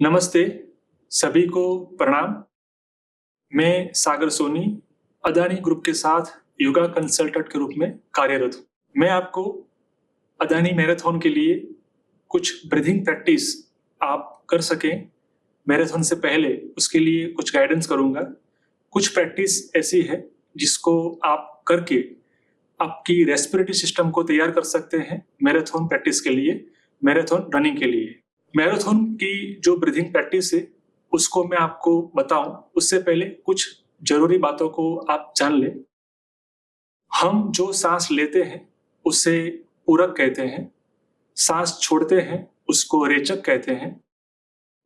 नमस्ते, सभी को प्रणाम। मैं सागर सोनी, अदानी ग्रुप के साथ योगा कंसल्टेंट के रूप में कार्यरत हूँ। मैं आपको अदानी मैराथन के लिए कुछ ब्रीथिंग प्रैक्टिस आप कर सकें मैराथन से पहले, उसके लिए कुछ गाइडेंस करूँगा। कुछ प्रैक्टिस ऐसी है जिसको आप करके आपकी रेस्पिरेटरी सिस्टम को तैयार कर सकते हैं मैराथन प्रैक्टिस के लिए, मैराथन रनिंग के लिए। मैराथन की जो ब्रीथिंग प्रैक्टिस है उसको मैं आपको बताऊं उससे पहले कुछ जरूरी बातों को आप जान लें। हम जो सांस लेते हैं उसे पूरक कहते हैं, सांस छोड़ते हैं उसको रेचक कहते हैं,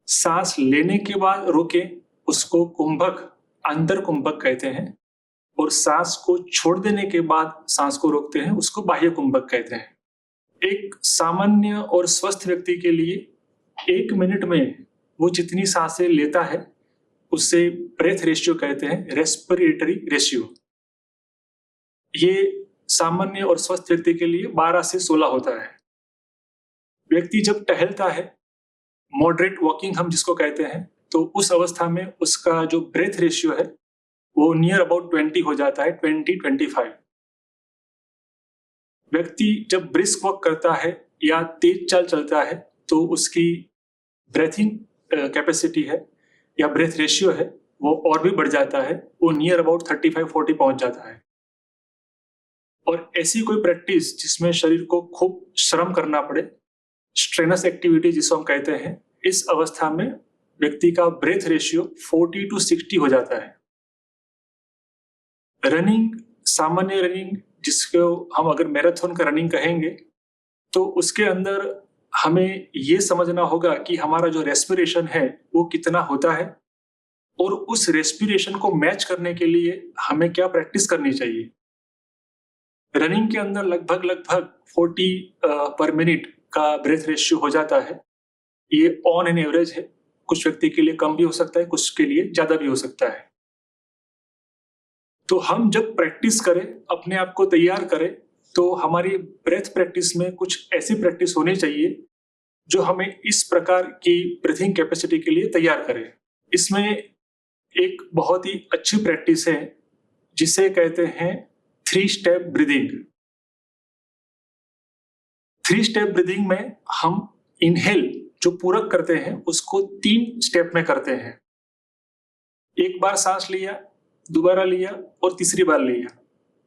सांस लेने के बाद रोके उसको कुंभक, अंतर कुंभक कहते हैं, और सांस को छोड़ देने के बाद सांस को रोकते हैं उसको बाह्य कुंभक कहते हैं। एक सामान्य और स्वस्थ व्यक्ति के लिए 1 मिनट में वो जितनी सांसें लेता है उसे ब्रेथ रेशियो कहते हैं, रेस्पिरेटरी रेशियो। ये सामान्य और स्वस्थ व्यक्ति के लिए 12 से 16 होता है। व्यक्ति जब टहलता है, मॉडरेट वॉकिंग हम जिसको कहते हैं, तो उस अवस्था में उसका जो ब्रेथ रेशियो है वो नियर अबाउट 20 हो जाता है, 20-25। व्यक्ति जब ब्रिस्क वॉक करता है या तेज चाल चलता है तो उसकी ब्रेथिंग कैपेसिटी है या ब्रेथ रेशियो है वो और भी बढ़ जाता है, वो नियर अबाउट 35-40 पहुंच जाता है। और ऐसी कोई प्रैक्टिस जिसमें शरीर को खूब श्रम करना पड़े, स्ट्रेनस एक्टिविटी जिसको हम कहते हैं, इस अवस्था में व्यक्ति का ब्रेथ रेशियो 40-60 हो जाता है। रनिंग, सामान्य रनिंग जिसको हम अगर मैराथन का रनिंग कहेंगे, तो उसके अंदर हमें ये समझना होगा कि हमारा जो रेस्पिरेशन है वो कितना होता है और उस रेस्पिरेशन को मैच करने के लिए हमें क्या प्रैक्टिस करनी चाहिए। रनिंग के अंदर लगभग 40 पर मिनट का ब्रेथ रेशियो हो जाता है। ये ऑन एन एवरेज है, कुछ व्यक्ति के लिए कम भी हो सकता है, कुछ के लिए ज्यादा भी हो सकता है। तो हम जब प्रैक्टिस करें, अपने आप को तैयार करें, तो हमारी ब्रेथ प्रैक्टिस में कुछ ऐसी प्रैक्टिस होनी चाहिए जो हमें इस प्रकार की ब्रीथिंग कैपेसिटी के लिए तैयार करे। इसमें एक बहुत ही अच्छी प्रैक्टिस है जिसे कहते हैं 3 स्टेप ब्रीदिंग। 3 स्टेप ब्रीदिंग में हम इनहेल जो पूरक करते हैं उसको 3 स्टेप में करते हैं। एक बार सांस लिया, दोबारा लिया और तीसरी बार लिया।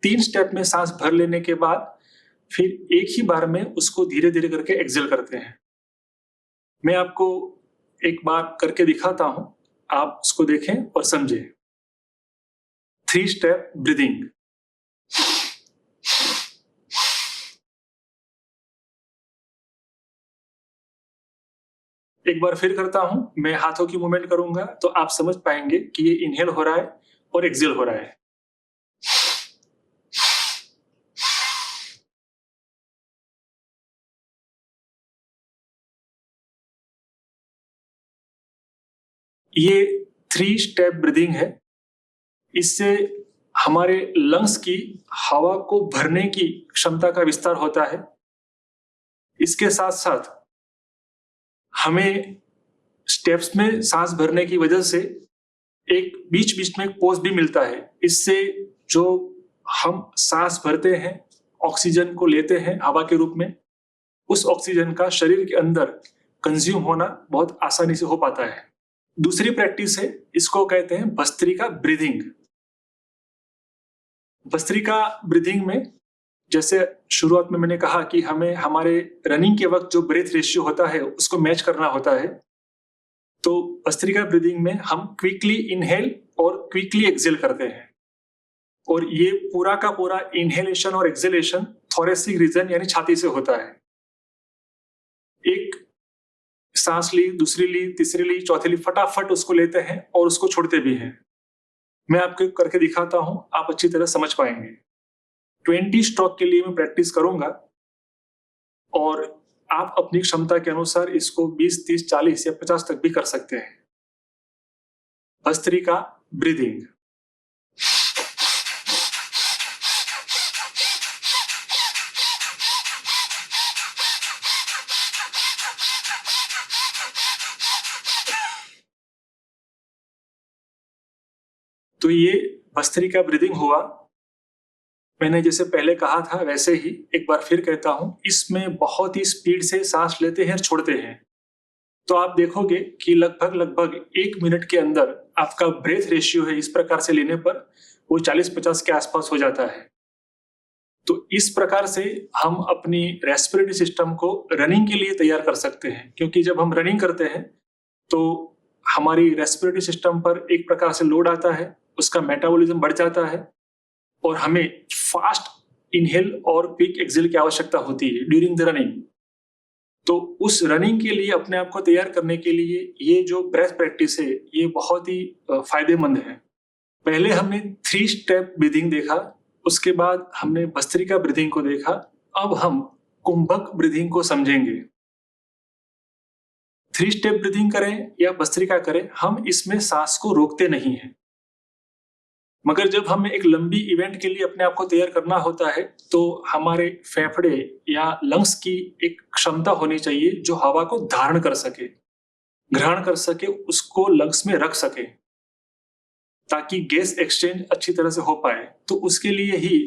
3 स्टेप में सांस भर लेने के बाद फिर एक ही बार में उसको धीरे धीरे करके एक्सेल करते हैं। मैं आपको एक बार करके दिखाता हूं, आप उसको देखें और समझें। 3 स्टेप ब्रीदिंग। एक बार फिर करता हूं, मैं हाथों की मूवमेंट करूंगा तो आप समझ पाएंगे कि ये इनहेल हो रहा है और एक्सेल हो रहा है। ये 3 स्टेप ब्रीदिंग है। इससे हमारे लंग्स की हवा को भरने की क्षमता का विस्तार होता है। इसके साथ साथ हमें स्टेप्स में सांस भरने की वजह से एक बीच बीच में पॉज भी मिलता है। इससे जो हम सांस भरते हैं, ऑक्सीजन को लेते हैं हवा के रूप में, उस ऑक्सीजन का शरीर के अंदर कंज्यूम होना बहुत आसानी से हो पाता है। दूसरी प्रैक्टिस है, इसको कहते हैं भस्त्रिका ब्रीदिंग। भस्त्रिका ब्रीदिंग में जैसे शुरुआत में मैंने कहा कि हमें हमारे रनिंग के वक्त जो ब्रेथ रेशियो होता है उसको मैच करना होता है। तो भस्त्रिका ब्रीदिंग में हम क्विकली इनहेल और क्विकली एक्सेल करते हैं, और ये पूरा का पूरा इनहेलेशन और एक्सेलेशन थोरेसिक रीजन यानी छाती से होता है। एक सांस ली, दूसरी ली, तीसरी ली, चौथी ली, फटाफट उसको लेते हैं और उसको छोड़ते भी हैं। मैं आपको करके दिखाता हूं, आप अच्छी तरह समझ पाएंगे। 20 स्ट्रोक के लिए मैं प्रैक्टिस करूंगा और आप अपनी क्षमता के अनुसार इसको 20, 30, 40 या 50 तक भी कर सकते हैं। भस्त्रिका ब्रीदिंग। तो ये भस्त्रिका ब्रीदिंग हुआ। मैंने जैसे पहले कहा था वैसे ही एक बार फिर कहता हूं, इसमें बहुत ही स्पीड से सांस लेते हैं और छोड़ते हैं। तो आप देखोगे कि लगभग लगभग 1 मिनट के अंदर आपका ब्रेथ रेशियो है, इस प्रकार से लेने पर वो 40-50 के आसपास हो जाता है। तो इस प्रकार से हम अपनी रेस्पिरेटरी सिस्टम को रनिंग के लिए तैयार कर सकते हैं, क्योंकि जब हम रनिंग करते हैं तो हमारी रेस्पिरेटरी सिस्टम पर एक प्रकार से लोड आता है, उसका मेटाबॉलिज्म बढ़ जाता है और हमें फास्ट इनहेल और क्विक एक्सेल की आवश्यकता होती है ड्यूरिंग द रनिंग। तो उस रनिंग के लिए अपने आप को तैयार करने के लिए ये जो ब्रेथ प्रैक्टिस है ये बहुत ही फायदेमंद है। पहले हमने 3 स्टेप ब्रीदिंग देखा, उसके बाद हमने भस्त्रिका ब्रीदिंग को देखा। अब हम कुंभक ब्रीदिंग को समझेंगे। 3 स्टेप ब्रीदिंग करें या भस्त्रिका करें, हम इसमें सांस को रोकते नहीं हैं। मगर जब हमें एक लंबी इवेंट के लिए अपने आप को तैयार करना होता है तो हमारे फेफड़े या लंग्स की एक क्षमता होनी चाहिए जो हवा को धारण कर सके, ग्रहण कर सके, उसको लंग्स में रख सके, ताकि गैस एक्सचेंज अच्छी तरह से हो पाए। तो उसके लिए ही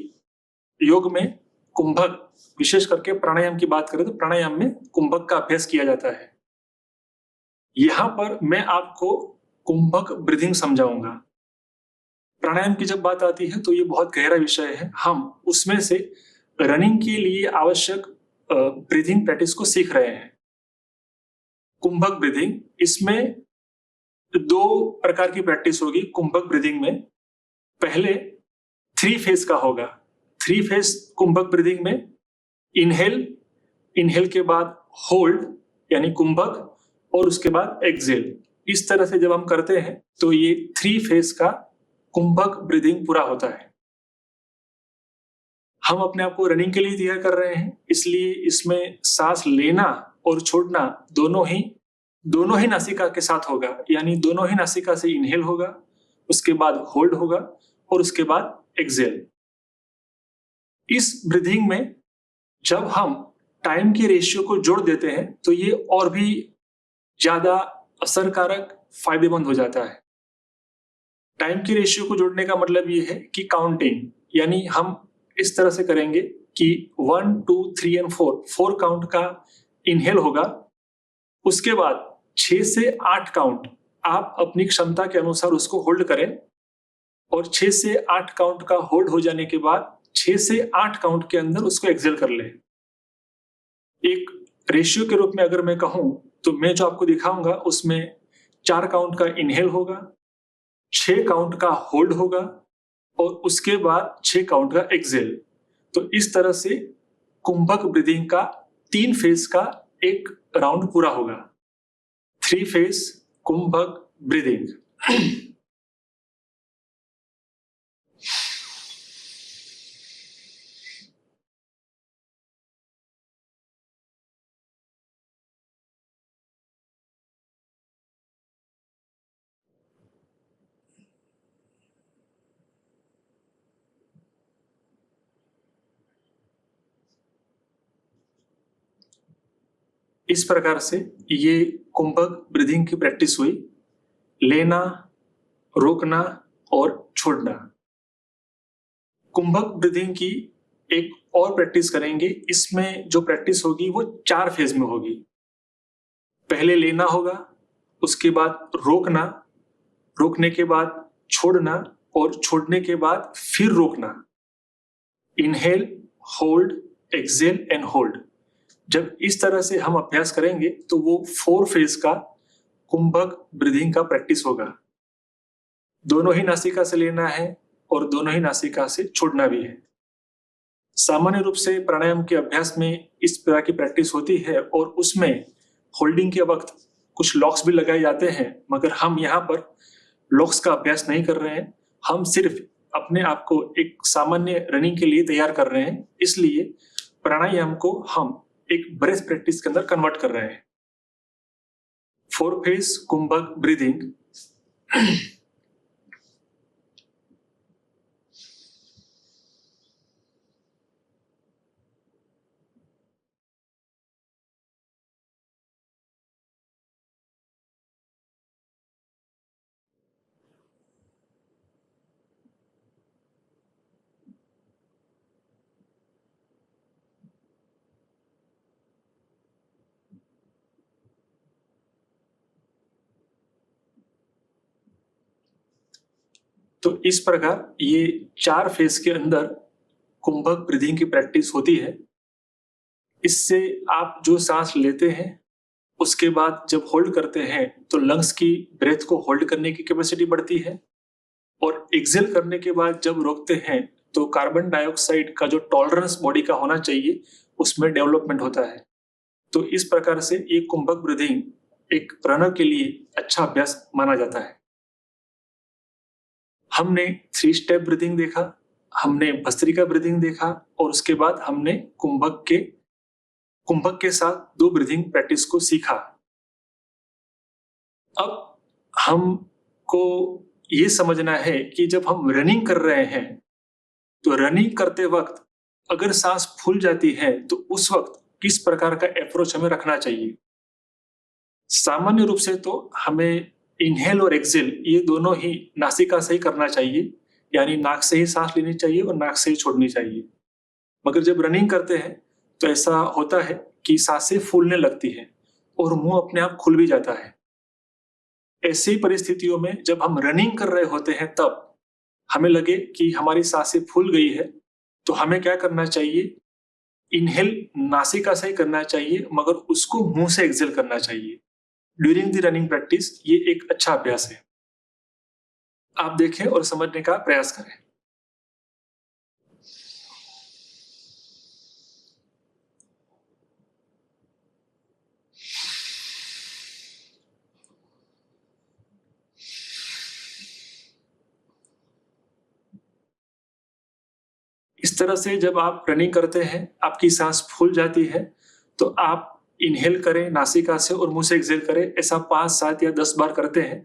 योग में कुंभक, विशेष करके प्राणायाम की बात करें तो प्राणायाम में कुंभक का अभ्यास किया जाता है। यहां पर मैं आपको कुंभक ब्रीदिंग समझाऊंगा। प्राणायाम की जब बात आती है तो ये बहुत गहरा विषय है। हम उसमें से रनिंग के लिए आवश्यक ब्रीदिंग प्रैक्टिस को सीख रहे हैं। कुंभक ब्रीदिंग, इसमें 2 प्रकार की प्रैक्टिस होगी कुंभक ब्रीदिंग में। पहले 3 फेज का होगा। 3 फेज कुंभक ब्रीदिंग में इनहेल, इनहेल के बाद होल्ड यानी कुंभक, और उसके बाद एक्सेल। इस तरह से जब हम करते हैं तो ये 3 फेज का कुंभक ब्रीदिंग पूरा होता है। हम अपने आप को रनिंग के लिए तैयार कर रहे हैं, इसलिए इसमें सांस लेना और छोड़ना दोनों ही नासिका के साथ होगा, यानी दोनों ही नासिका से इनहेल होगा, उसके बाद होल्ड होगा और उसके बाद एक्सेल। इस ब्रीदिंग में जब हम टाइम के रेशियो को जोड़ देते हैं तो ये और भी ज्यादा असरकारक, फायदेमंद हो जाता है। टाइम के रेशियो को जोड़ने का मतलब ये है कि काउंटिंग, यानी हम इस तरह से करेंगे कि 1, 2, 3 एंड 4 काउंट का इनहेल होगा, उसके बाद 6 से 8 काउंट आप अपनी क्षमता के अनुसार उसको होल्ड करें और 6 से 8 काउंट का होल्ड हो जाने के बाद 6 से 8 काउंट के अंदर उसको एक्सेल कर लें। एक रेशियो के रूप में अगर मैं कहूं तो मैं जो आपको दिखाऊंगा उसमें 4 काउंट का इनहेल होगा, 6 काउंट का होल्ड होगा और उसके बाद 6 काउंट का एक्सेल। तो इस तरह से कुंभक ब्रीदिंग का 3 फेज का एक राउंड पूरा होगा। 3 फेज कुंभक ब्रीदिंग। इस प्रकार से ये कुंभक ब्रीदिंग की प्रैक्टिस हुई। लेना, रोकना और छोड़ना। कुंभक ब्रीदिंग की एक और प्रैक्टिस करेंगे। इसमें जो प्रैक्टिस होगी वो 4 फेज में होगी। पहले लेना होगा, उसके बाद रोकना, रोकने के बाद छोड़ना और छोड़ने के बाद फिर रोकना। Inhale, hold, exhale and hold. जब इस तरह से हम अभ्यास करेंगे तो वो 4 फेज का कुंभक ब्रीदिंग का प्रैक्टिस होगा। दोनों ही नासिका से लेना है और दोनों ही नासिका से छोड़ना भी है। सामान्य रूप से प्राणायाम के अभ्यास में इस तरह की प्रैक्टिस होती है और उसमें होल्डिंग के वक्त कुछ लॉक्स भी लगाए जाते हैं, मगर हम यहाँ पर लॉक्स का अभ्यास नहीं कर रहे हैं। हम सिर्फ अपने आप को एक सामान्य रनिंग के लिए तैयार कर रहे हैं, इसलिए प्राणायाम को हम एक ब्रेथ प्रैक्टिस के अंदर कन्वर्ट कर रहे हैं। 4 फेज कुंभक ब्रीदिंग। तो इस प्रकार ये 4 फेज के अंदर कुंभक ब्रीदिंग की प्रैक्टिस होती है। इससे आप जो सांस लेते हैं उसके बाद जब होल्ड करते हैं तो लंग्स की ब्रेथ को होल्ड करने की कैपेसिटी बढ़ती है, और एक्सेल करने के बाद जब रोकते हैं तो कार्बन डाइऑक्साइड का जो टॉलरेंस बॉडी का होना चाहिए उसमें डेवलपमेंट होता है। तो इस प्रकार से ये कुंभक ब्रीदिंग एक रनर के लिए अच्छा अभ्यास माना जाता है। हमने 3 स्टेप ब्रीदिंग देखा, हमने भस्त्रिका ब्रीदिंग देखा, और उसके बाद हमने कुंभक के साथ 2 ब्रीदिंग प्रैक्टिस को सीखा। अब हमको ये समझना है कि जब हम रनिंग कर रहे हैं तो रनिंग करते वक्त अगर सांस फूल जाती है तो उस वक्त किस प्रकार का अप्रोच हमें रखना चाहिए। सामान्य रूप से तो हमें इनहेल और एक्सेल ये दोनों ही नासिका से ही करना चाहिए, यानी नाक से ही सांस लेनी चाहिए और नाक से ही छोड़नी चाहिए। मगर जब रनिंग करते हैं तो ऐसा होता है कि सांसें फूलने लगती हैं और मुंह अपने आप खुल भी जाता है। ऐसी परिस्थितियों में जब हम रनिंग कर रहे होते हैं तब हमें लगे कि हमारी सांसें फूल गई है तो हमें क्या करना चाहिए, इनहेल नासिका से ही करना चाहिए मगर उसको मुंह से एक्सेल करना चाहिए। ड्यूरिंग द रनिंग प्रैक्टिस ये एक अच्छा अभ्यास है। आप देखें और समझने का प्रयास करें। इस तरह से जब आप रनिंग करते हैं, आपकी सांस फूल जाती है तो आप इनहेल करें नासिका से और मुंह से एक्सेल करें। ऐसा 5, 7 या 10 बार करते हैं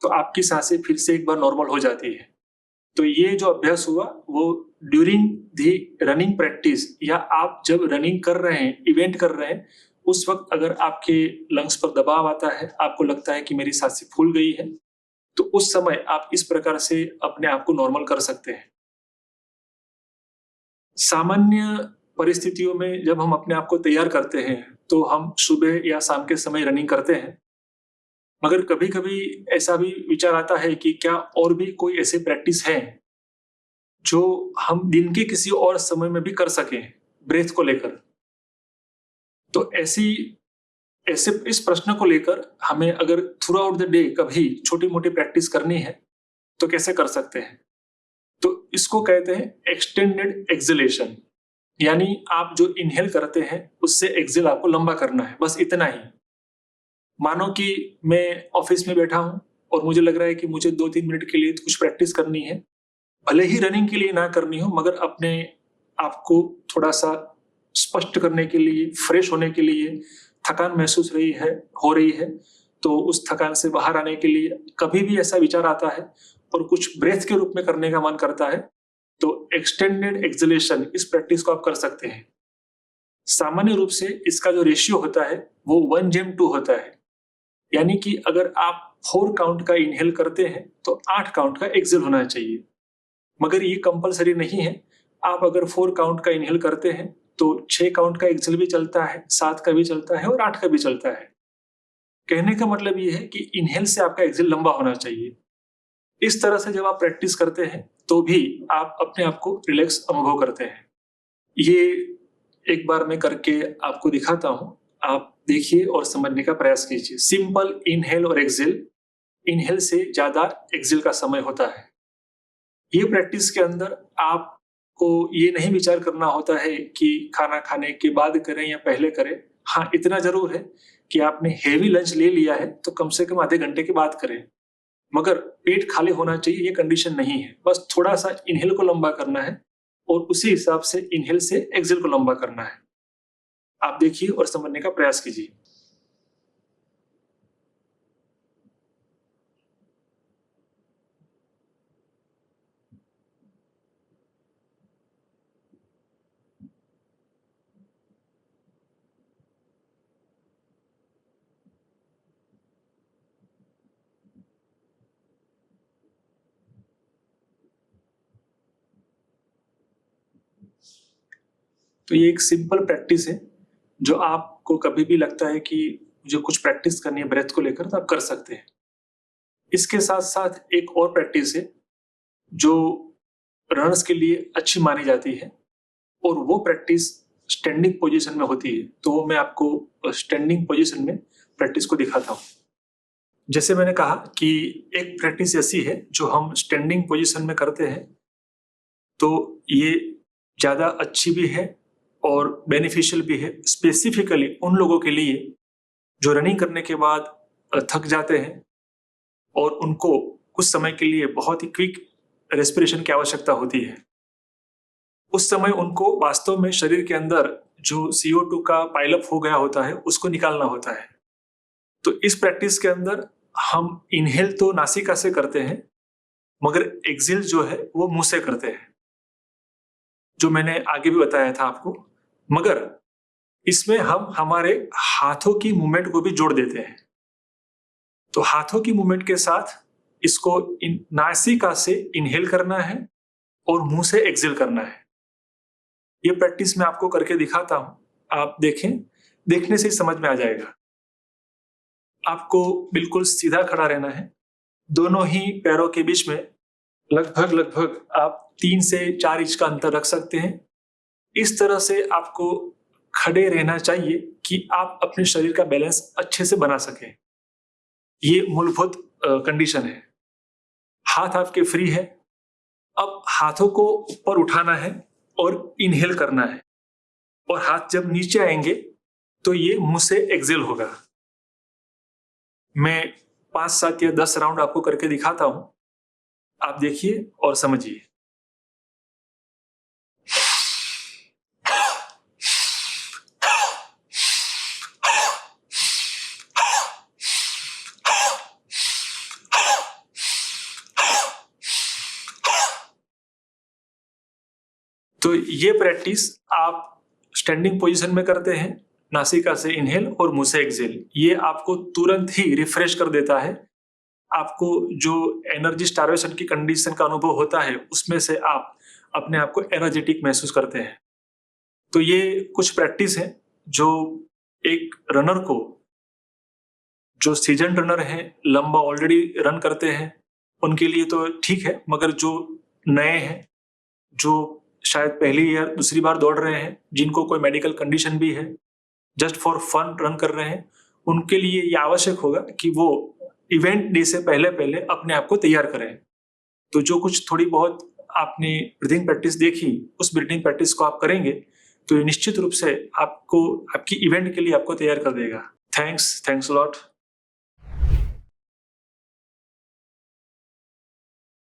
तो आपकी सांसें फिर से एक बार नॉर्मल हो जाती है। तो ये जो अभ्यास हुआ वो ड्यूरिंग दी रनिंग प्रैक्टिस, या आप जब रनिंग कर रहे हैं, इवेंट कर रहे हैं, उस वक्त अगर आपके लंग्स पर दबाव आता है, आपको लगता है कि मेरी सांसें फूल गई है, तो उस समय आप इस प्रकार से अपने आप को नॉर्मल कर सकते हैं। सामान्य परिस्थितियों में जब हम अपने आप को तैयार करते हैं तो हम सुबह या शाम के समय रनिंग करते हैं, मगर कभी-कभी ऐसा भी विचार आता है कि क्या और भी कोई ऐसे प्रैक्टिस है जो हम दिन के किसी और समय में भी कर सकें ब्रेथ को लेकर। तो ऐसी ऐसे इस प्रश्न को लेकर हमें अगर थ्रू आउट द डे कभी छोटी-मोटी प्रैक्टिस करनी है तो कैसे कर सकते हैं? तो इसको कहते हैं एक्सटेंडेड एक्सेलेशन, यानी आप जो इनहेल करते हैं उससे एक्सेल आपको लंबा करना है, बस इतना ही। मानो कि मैं ऑफिस में बैठा हूं और मुझे लग रहा है कि मुझे 2-3 मिनट के लिए कुछ प्रैक्टिस करनी है, भले ही रनिंग के लिए ना करनी हो मगर अपने आप को थोड़ा सा स्पष्ट करने के लिए, फ्रेश होने के लिए, थकान महसूस हो रही है तो उस थकान से बाहर आने के लिए कभी भी ऐसा विचार आता है और कुछ ब्रेथ के रूप में करने का मन करता है तो एक्सटेंडेड एक्सेलेशन इस प्रैक्टिस को आप कर सकते हैं। सामान्य रूप से इसका जो रेशियो होता है वो 1:2 होता है, यानी कि अगर आप 4 काउंट का इनहेल करते हैं तो 8 काउंट का एक्सेल होना चाहिए। मगर ये कंपलसरी नहीं है। आप अगर 4 काउंट का इनहेल करते हैं तो 6 काउंट का एक्सेल भी चलता है, 7 का भी चलता है और 8 का भी चलता है। कहने का मतलब ये है कि इनहेल से आपका एक्सेल लंबा होना चाहिए। इस तरह से जब आप प्रैक्टिस करते हैं तो भी आप अपने आप को रिलैक्स अनुभव करते हैं। ये एक बार मैं करके आपको दिखाता हूं, आप देखिए और समझने का प्रयास कीजिए। सिंपल इनहेल और एक्सेल, इनहेल से ज्यादा एक्सेल का समय होता है। ये प्रैक्टिस के अंदर आपको ये नहीं विचार करना होता है कि खाना खाने के बाद करें या पहले करें। हाँ, इतना जरूर है कि आपने हेवी लंच ले लिया है तो कम से कम आधे घंटे के बाद करें, मगर पेट खाली होना चाहिए ये कंडीशन नहीं है। बस थोड़ा सा इनहेल को लंबा करना है और उसी हिसाब से इनहेल से एक्सेल को लंबा करना है। आप देखिए और समझने का प्रयास कीजिए। तो ये एक सिंपल प्रैक्टिस है जो आपको कभी भी लगता है कि मुझे कुछ प्रैक्टिस करनी है ब्रेथ को लेकर तो आप कर सकते हैं। इसके साथ साथ एक और प्रैक्टिस है जो रनर्स के लिए अच्छी मानी जाती है, और वो प्रैक्टिस स्टैंडिंग पोजीशन में होती है। तो वो मैं आपको स्टैंडिंग पोजीशन में प्रैक्टिस को दिखाता हूँ। जैसे मैंने कहा कि एक प्रैक्टिस ऐसी है जो हम स्टैंडिंग पोजीशन में करते हैं, तो ये ज़्यादा अच्छी भी है और बेनिफिशियल भी है, स्पेसिफिकली उन लोगों के लिए जो रनिंग करने के बाद थक जाते हैं और उनको कुछ समय के लिए बहुत ही क्विक रेस्पिरेशन की आवश्यकता होती है। उस समय उनको वास्तव में शरीर के अंदर जो CO2 का पाइलअप हो गया होता है उसको निकालना होता है। तो इस प्रैक्टिस के अंदर हम इनहेल तो नासिका से करते हैं, मगर एक्सहेल जो है वो मुंह से करते हैं, जो मैंने आगे भी बताया था आपको। मगर इसमें हम हमारे हाथों की मूवमेंट को भी जोड़ देते हैं। तो हाथों की मूवमेंट के साथ इसको नासिका से इनहेल करना है और मुंह से एक्सहेल करना है। ये प्रैक्टिस मैं आपको करके दिखाता हूं, आप देखें, देखने से ही समझ में आ जाएगा। आपको बिल्कुल सीधा खड़ा रहना है, दोनों ही पैरों के बीच में लगभग आप 3 से 4 इंच का अंतर रख सकते हैं। इस तरह से आपको खड़े रहना चाहिए कि आप अपने शरीर का बैलेंस अच्छे से बना सकें। ये मूलभूत कंडीशन है। हाथ आपके फ्री है। अब हाथों को ऊपर उठाना है और इनहेल करना है, और हाथ जब नीचे आएंगे तो ये मुंह से एक्सहेल होगा। मैं 5, 7 या 10 राउंड आपको करके दिखाता हूं, आप देखिए और समझिए। तो ये प्रैक्टिस आप स्टैंडिंग पोजीशन में करते हैं, नासिका से इनहेल और मुंह से एक्सहेल। ये आपको तुरंत ही रिफ्रेश कर देता है। आपको जो एनर्जी स्टार्वेशन की कंडीशन का अनुभव होता है उसमें से आप अपने आप को एनर्जेटिक महसूस करते हैं। तो ये कुछ प्रैक्टिस है जो एक रनर को, जो सीजन रनर हैं, लंबा ऑलरेडी रन करते हैं, उनके लिए तो ठीक है, मगर जो नए हैं, जो शायद पहली या दूसरी बार दौड़ रहे हैं, जिनको कोई मेडिकल कंडीशन भी है, जस्ट फॉर फन रन कर रहे हैं, उनके लिए ये आवश्यक होगा कि वो इवेंट डे से पहले पहले अपने आप को तैयार करें। तो जो कुछ थोड़ी बहुत आपने ब्रीथिंग प्रैक्टिस देखी, उस ब्रीथिंग प्रैक्टिस को आप करेंगे तो ये निश्चित रूप से आपको आपकी इवेंट के लिए आपको तैयार कर देगा। Thanks lot.